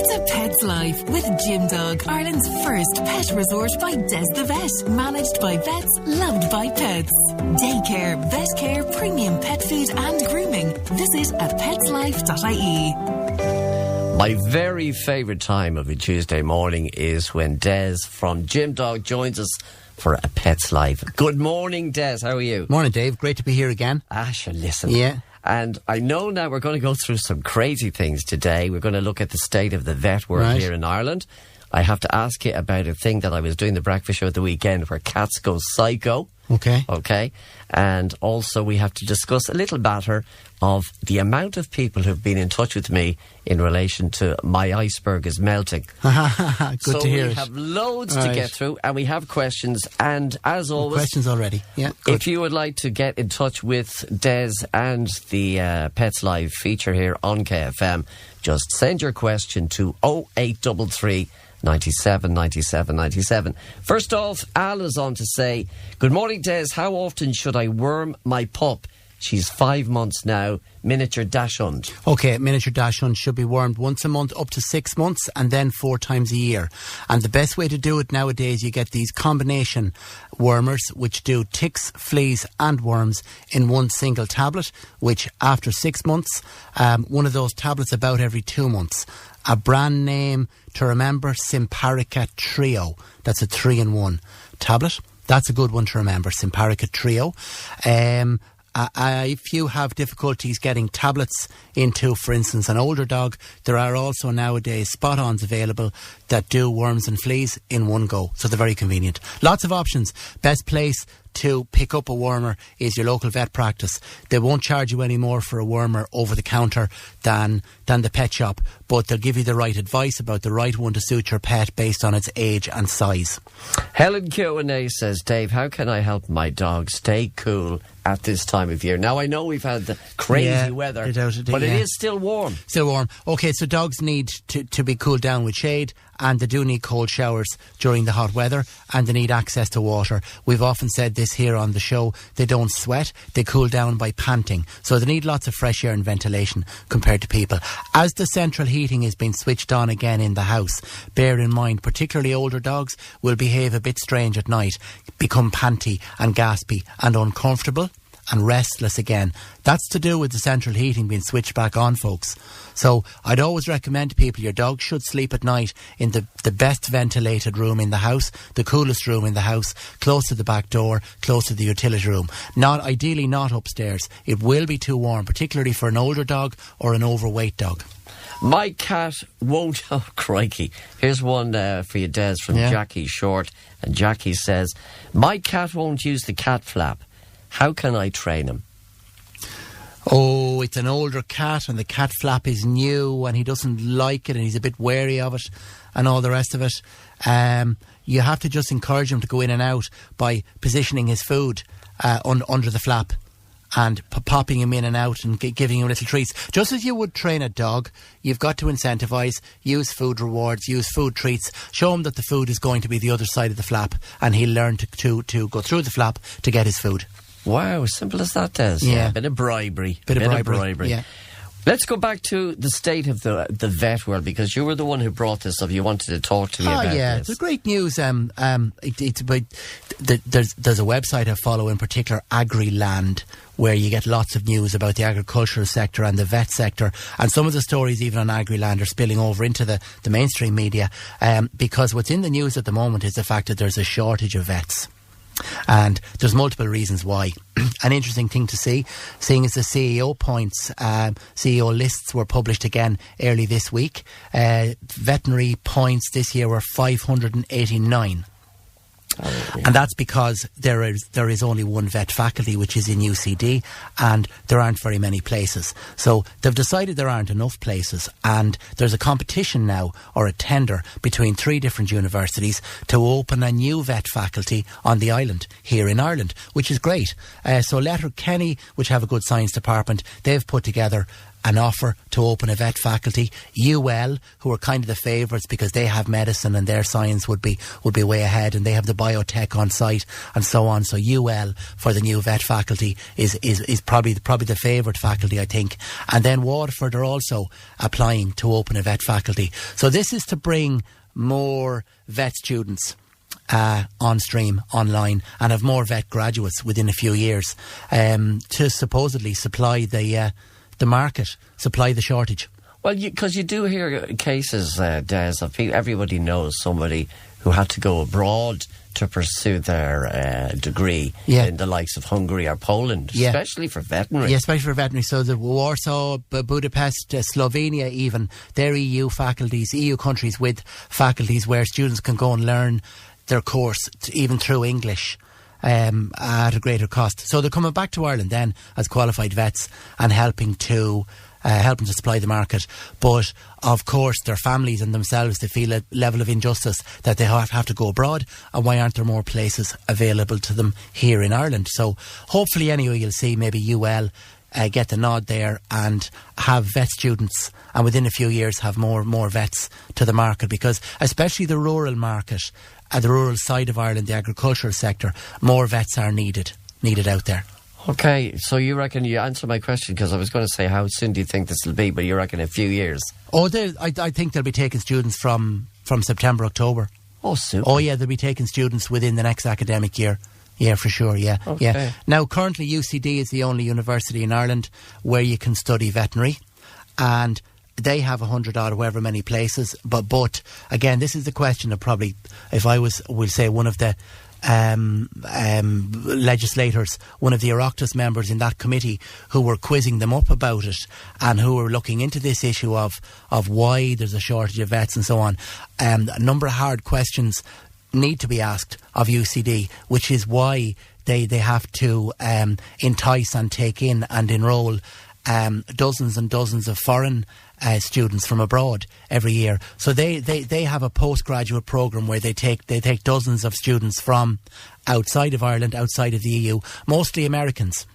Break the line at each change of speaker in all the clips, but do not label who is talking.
to Pet's Life with Gym Dog, Ireland's first pet resort by Des the Vet. Managed by vets, loved by pets. Daycare, vet care, premium pet food and grooming. Visit at petslife.ie.
My very favourite time of a Tuesday morning is when Des from Gym Dog joins us for A Pet's Life. Good morning, Des. How are you?
Morning, Dave. Great to be here again.
Sure, listen.
Yeah.
And I know now we're going to go through some crazy things today. We're going to look at the state of the vet world here in Ireland. I have to ask you about a thing that I was doing the breakfast show at the weekend where cats go psycho. Okay. And also we have to discuss a little matter of the amount of people who've been in touch with me in relation to my iceberg is melting.
Good to hear.
So we have loads to get through and we have questions. And as always...
questions already. Yeah. Good.
If you would like to get in touch with Des and the Pets Live feature here on KFM, just send your question to 0833 97 97 97. First off, Al is on to say, good morning, Des. How often should I worm my pup? She's 5 months now, miniature dachshund.
Okay, miniature dachshund should be wormed once a month up to 6 months and then 4 times a year. And the best way to do it nowadays, you get these combination wormers which do ticks, fleas and worms in one single tablet, which after 6 months, one of those tablets about every 2 months. A brand name to remember, Simparica Trio. That's a 3-in-1 tablet. That's a good one to remember, Simparica Trio. If you have difficulties getting tablets into, for instance, an older dog, there are also nowadays spot-ons available that do worms and fleas in one go. So they're very convenient. Lots of options. Best place to pick up a wormer is your local vet practice. They won't charge you any more for a wormer over the counter than the pet shop, but they'll give you the right advice about the right one to suit your pet based on its age and size.
Helen Q&A says, Dave, how can I help my dog stay cool at this time of year? Now, I know we've had the crazy weather, but it is still warm.
Still warm. Okay, so dogs need to be cooled down with shade, and they do need cold showers during the hot weather, and they need access to water. We've often said this here on the show, they don't sweat, they cool down by panting. So they need lots of fresh air and ventilation compared to people. As the central heating is being switched on again in the house, bear in mind, particularly older dogs will behave a bit strange at night, become panty and gaspy and uncomfortable and restless again. That's to do with the central heating being switched back on, folks. So I'd always recommend to people your dog should sleep at night in the best ventilated room in the house, the coolest room in the house, close to the back door, close to the utility room. Ideally not upstairs. It will be too warm, particularly for an older dog or an overweight dog.
My cat won't... Oh, crikey. Here's one for you, Des, from Jackie Short. And Jackie says, my cat won't use the cat flap. How can I train him?
Oh, it's an older cat and the cat flap is new and he doesn't like it and he's a bit wary of it and all the rest of it. You have to just encourage him to go in and out by positioning his food under the flap and popping him in and out and giving him little treats. Just as you would train a dog, you've got to incentivise, use food rewards, use food treats, show him that the food is going to be the other side of the flap and he'll learn to go through the flap to get his food.
Wow, as simple as that, Des.
Yeah.
Bit of bribery.
Bit of bribery. Yeah.
Let's go back to the state of the vet world, because you were the one who brought this up. You wanted to talk to me about this.
It's great news. It's about there's a website I follow in particular, Agriland, where you get lots of news about the agricultural sector and the vet sector, and some of the stories even on Agriland are spilling over into the mainstream media, because what's in the news at the moment is the fact that there's a shortage of vets. And there's multiple reasons why. An interesting thing to see, seeing as the CEO points, CEO lists were published again early this week. Veterinary points this year were 589. And that's because there is only one vet faculty, which is in UCD, and there aren't very many places. So they've decided there aren't enough places, and there's a competition now, or a tender, between 3 different universities to open a new vet faculty on the island here in Ireland, which is great. So Letterkenny, which have a good science department, they've put together an offer to open a vet faculty. UL, who are kind of the favourites because they have medicine and their science would be way ahead, and they have the biotech on site and so on. So UL for the new vet faculty is probably the favourite faculty, I think. And then Waterford are also applying to open a vet faculty. So this is to bring more vet students on stream, online, and have more vet graduates within a few years to supposedly supply the market, supply the shortage.
Well, because you do hear cases, Des, of people, everybody knows somebody who had to go abroad to pursue their degree in the likes of Hungary or Poland, especially for veterinary.
Yeah, especially for veterinary. So the Warsaw, Budapest, Slovenia even, they're EU faculties, EU countries with faculties where students can go and learn their course, even through English, at a greater cost. So they're coming back to Ireland then as qualified vets and helping to supply the market. But of course their families and themselves, they feel a level of injustice that they have to go abroad, and why aren't there more places available to them here in Ireland? So hopefully anyway you'll see maybe UL get the nod there and have vet students, and within a few years have more vets to the market, because especially the rural market, at the rural side of Ireland, the agricultural sector, more vets are needed out there.
Okay, so you reckon you answer my question, because I was going to say how soon do you think this will be, but you reckon a few years?
Oh, I think they'll be taking students from September, October.
Oh, super.
Oh yeah, they'll be taking students within the next academic year. Yeah, for sure, yeah.
Okay.
Yeah. Now, currently UCD is the only university in Ireland where you can study veterinary, and they have 100 odd, however many places. But again, this is the question of probably, if I we'll say one of the legislators, one of the Oireachtas members in that committee who were quizzing them up about it and who were looking into this issue of why there's a shortage of vets and so on. A number of hard questions need to be asked of UCD, which is why they have to entice and take in and enrol dozens and dozens of foreign students from abroad every year. So they have a postgraduate programme where they take dozens of students from outside of Ireland, outside of the EU, mostly Americans,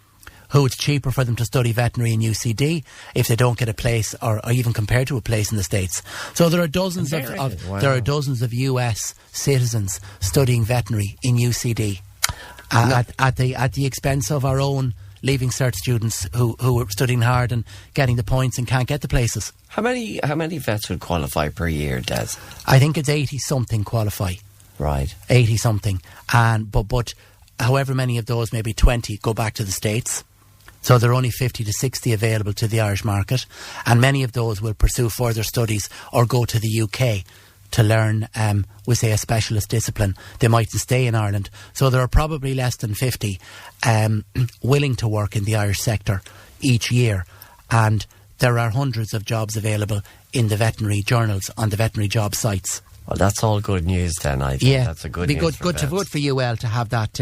who it's cheaper for them to study veterinary in UCD if they don't get a place, or even compared to a place in the States. So there are dozens there are dozens of US citizens studying veterinary in UCD at the expense of our own Leaving Cert students who are studying hard and getting the points and can't get the places.
How many vets would qualify per year, Des?
I think it's 80 something qualify.
Right.
80 something, and but however many of those, maybe 20 go back to the States. So there are only 50 to 60 available to the Irish market, and many of those will pursue further studies or go to the UK to learn, we say, a specialist discipline. They mightn't stay in Ireland. So there are probably less than 50 willing to work in the Irish sector each year, and there are hundreds of jobs available in the veterinary journals on the veterinary job sites.
Well, that's all good news then, I think.
Yeah,
that's a good news.
It'd be good for UL to have that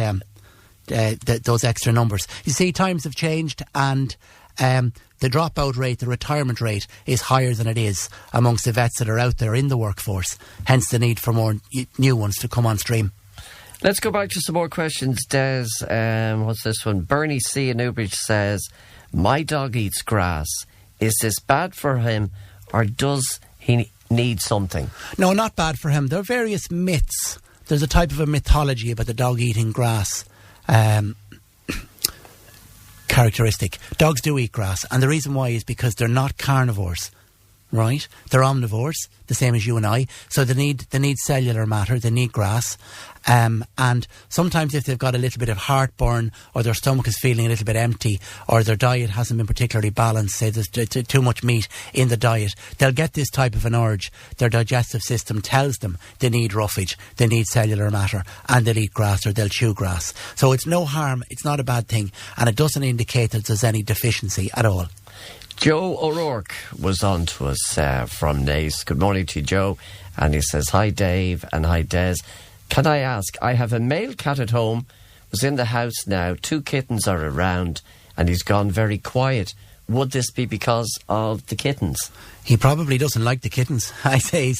those extra numbers. You see, times have changed, and the dropout rate, the retirement rate, is higher than it is amongst the vets that are out there in the workforce. Hence the need for more new ones to come on stream.
Let's go back to some more questions, Des. What's this one? Bernie C. in Newbridge says, my dog eats grass. Is this bad for him, or does he need something? No, not bad for him. There are various myths. There's a type of a mythology about the dog eating grass. Characteristic. Dogs do eat grass, and the reason why is because they're not carnivores, right? They're omnivores, the same as you and I. So they need cellular matter. They need grass, and sometimes if they've got a little bit of heartburn, or their stomach is feeling a little bit empty, or their diet hasn't been particularly balanced, say there's too much meat in the diet, they'll get this type of an urge. Their digestive system tells them they need roughage, they need cellular matter, and they'll eat grass or they'll chew grass. So it's no harm, it's not a bad thing, and it doesn't indicate that there's any deficiency at all. Joe O'Rourke was on to us from Naas. Good morning to you, Joe. And he says, hi Dave and hi Des. Can I ask, I have a male cat at home, was in the house now, 2 kittens are around, and he's gone very quiet. Would this be because of the kittens? He probably doesn't like the kittens. I say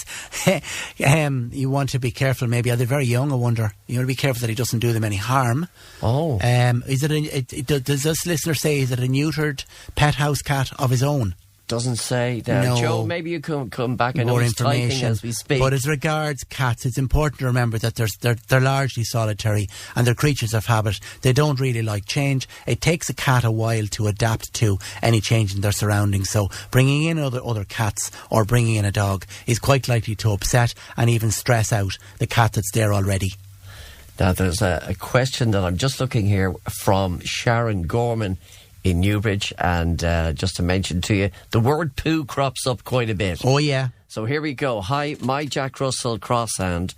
you want to be careful. Maybe they're very young, I wonder. You want to be careful that he doesn't do them any harm. Oh. Does this listener say, is it a neutered pet house cat of his own? Doesn't say. Now,
No.
Joe, maybe you can come back. I know
More
he's typing
information
as we speak.
But as regards cats, it's important to remember that they're largely solitary and they're creatures of habit. They don't really like change. It takes a cat a while to adapt to any change in their surroundings. So bringing in other cats or bringing in a dog is quite likely to upset and even stress out the cat that's there already.
Now, there's a question that I'm just looking here from Sharon Gorman in Newbridge, and just to mention to you, the word poo crops up quite a bit.
Oh, yeah.
So here we go. Hi, my Jack Russell Crosshound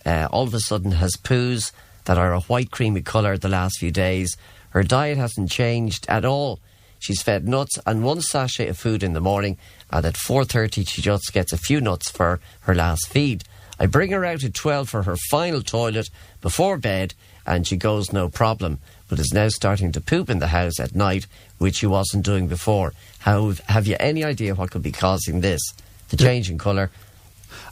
all of a sudden has poos that are a white creamy colour the last few days. Her diet hasn't changed at all. She's fed nuts and 1 sachet of food in the morning, and at 4:30 she just gets a few nuts for her last feed. I bring her out at 12 for her final toilet before bed, and she goes no problem, but is now starting to poop in the house at night, which she wasn't doing before. Have you any idea what could be causing this? The change in colour?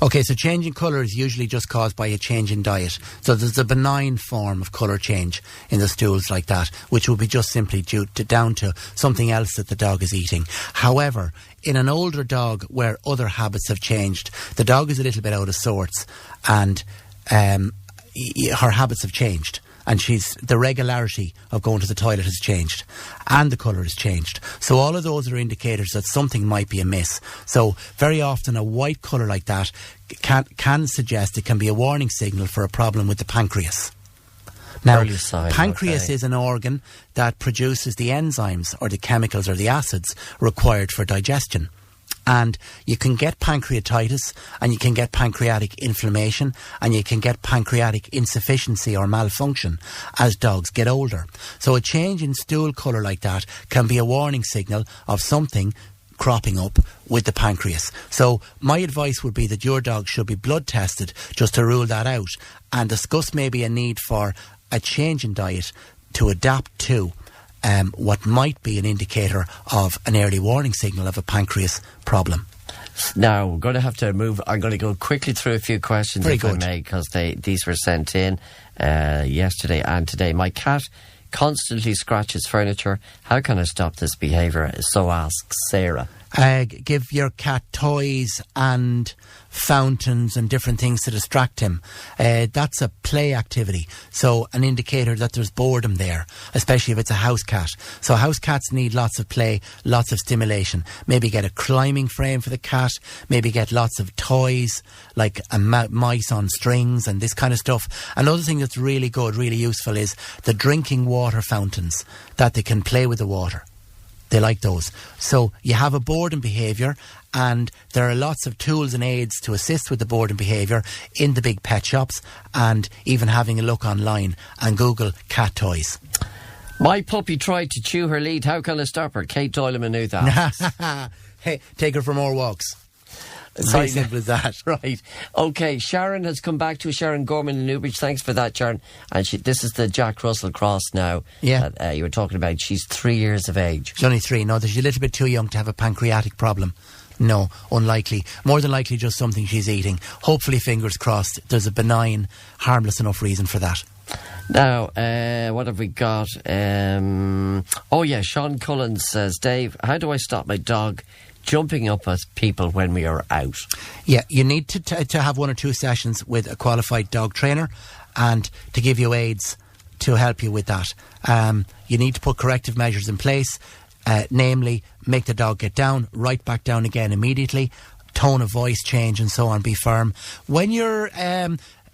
Okay, so change in colour is usually just caused by a change in diet. So there's a benign form of colour change in the stools like that, which will be just simply down to something else that the dog is eating. However, in an older dog where other habits have changed, the dog is a little bit out of sorts and her habits have changed. And the regularity of going to the toilet has changed and the colour has changed. So all of those are indicators that something might be amiss. So very often a white colour like that can suggest it can be a warning signal for a problem with the pancreas. Now, pancreas is an organ that produces the enzymes or the chemicals or the acids required for digestion. And you can get pancreatitis and you can get pancreatic inflammation and you can get pancreatic insufficiency or malfunction as dogs get older. So a change in stool colour like that can be a warning signal of something cropping up with the pancreas. So my advice would be that your dog should be blood tested just to rule that out and discuss maybe a need for a change in diet to adapt to what might be an indicator of an early warning signal of a pancreas problem.
Now, we're going to have to move. I'm going to go quickly through a few questions, if I may, because these were sent in yesterday and today. My cat constantly scratches furniture. How can I stop this behaviour? So asks Sarah.
Give your cat toys and fountains and different things to distract him. That's a play activity, so an indicator that there's boredom there, especially if it's a house cat. So house cats need lots of play, lots of stimulation. Maybe get a climbing frame for the cat, maybe get lots of toys like mice on strings and this kind of stuff. Another thing that's really good, really useful is the drinking water fountains that they can play with the water. They like those. So you have a boredom behaviour, and there are lots of tools and aids to assist with the boredom behaviour in the big pet shops, and even having a look online and Google cat toys.
My puppy tried to chew her lead. How can I stop her? Kate Doyle Maynooth asks.
Hey, take her for more walks. It's very simple as that.
Right. Okay, Sharon has come back to Sharon Gorman in Newbridge. Thanks for that, Sharon. And this is the Jack Russell Cross now that you were talking about. She's 3 years of age.
She's only 3. No, she's a little bit too young to have a pancreatic problem. No, unlikely. More than likely just something she's eating. Hopefully, fingers crossed, there's a benign, harmless enough reason for that.
Now, what have we got? Sean Cullen says, Dave, how do I stop my dog jumping up at people when we are out?
Yeah, you need to have 1 or 2 sessions with a qualified dog trainer and to give you aids to help you with that. You need to put corrective measures in place, namely make the dog get down, right back down again immediately, tone of voice change and so on, be firm. When you're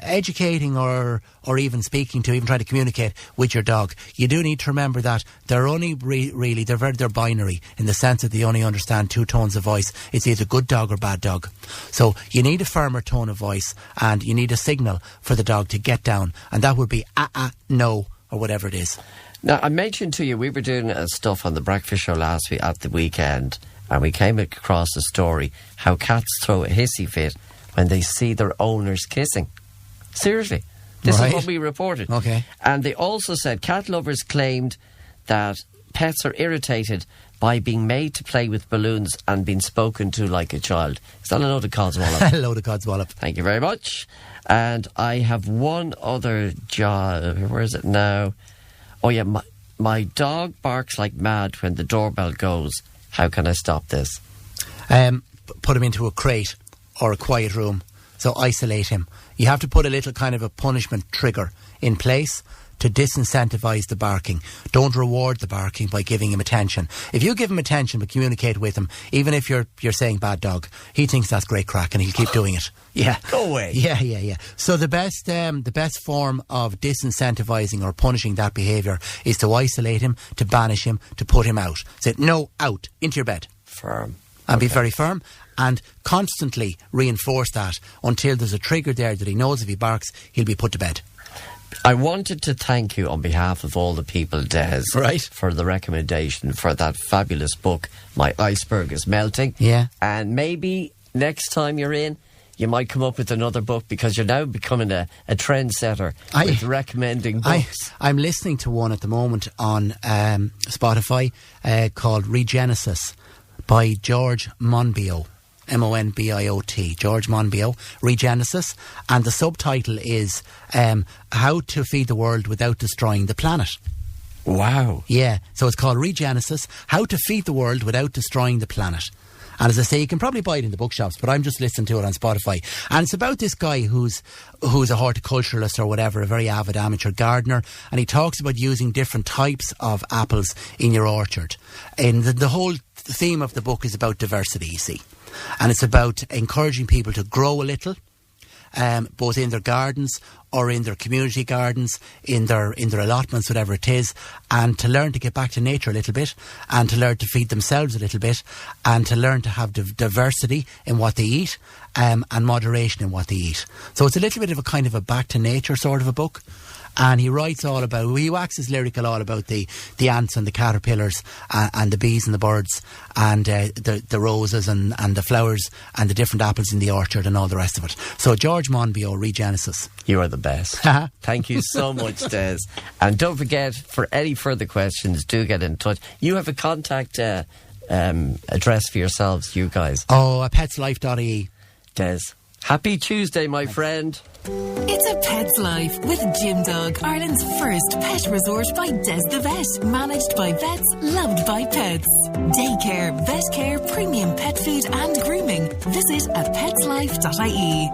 educating or even speaking to, even trying to communicate with your dog, you do need to remember that they're only they're binary in the sense that they only understand 2 tones of voice. It's either good dog or bad dog. So you need a firmer tone of voice and you need a signal for the dog to get down, and that would be no, or whatever it is.
Now, I mentioned to you we were doing stuff on the Breakfast Show last week at the weekend, and we came across a story how cats throw a hissy fit when they see their owners kissing. Seriously. This is what we reported.
Okay.
And they also said cat lovers claimed that pets are irritated by being made to play with balloons and being spoken to like a child. Is that a load of codswallop?
A load of codswallop.
Thank you very much. And I have one other job. Where is it now? Oh, yeah. My dog barks like mad when the doorbell goes. How can I stop this?
put him into a crate or a quiet room. So isolate him. You have to put a little kind of a punishment trigger in place to disincentivize the barking. Don't reward the barking by giving him attention. If you give him attention but communicate with him, even if you're saying bad dog, he thinks that's great crack and he'll keep doing it. Yeah.
Go away.
Yeah. So the best form of disincentivizing or punishing that behaviour is to isolate him, to banish him, to put him out. Say, no, out, into your bed.
Firm.
And be very firm and constantly reinforce that until there's a trigger there that he knows if he barks, he'll be put to bed.
I wanted to thank you on behalf of all the people, Des,
right,
for the recommendation for that fabulous book, My Iceberg is Melting.
Yeah.
And maybe next time you're in, you might come up with another book, because you're now becoming a trendsetter with recommending books.
I'm listening to one at the moment on Spotify called Regenesis by George Monbiot. Monbiot, George Monbiot, Regenesis, and the subtitle is How to Feed the World Without Destroying the Planet.
Wow.
Yeah, so it's called Regenesis, How to Feed the World Without Destroying the Planet. And as I say, you can probably buy it in the bookshops, but I'm just listening to it on Spotify. And it's about this guy who's a horticulturalist or whatever, a very avid amateur gardener, and he talks about using different types of apples in your orchard. And the whole theme of the book is about diversity, you see. And it's about encouraging people to grow a little, both in their gardens or in their community gardens, in their allotments, whatever it is, and to learn to get back to nature a little bit, and to learn to feed themselves a little bit, and to learn to have diversity in what they eat, and moderation in what they eat. So it's a little bit of a kind of a back to nature sort of a book. And he writes all about, he waxes lyrical all about the ants and the caterpillars and the bees and the birds and the roses and the flowers and the different apples in the orchard and all the rest of it. So George Monbiot, Regenesis.
You are the best. Thank you so much, Des. And don't forget, for any further questions, do get in touch. You have a contact address for yourselves, you guys.
Oh, petslife.ie.
Des, happy Tuesday, my friend.
It's a Pet's Life with Jim Dog, Ireland's first pet resort by Des the Vet, managed by vets, loved by pets. Daycare, vet care, premium pet food and grooming. Visit at petslife.ie.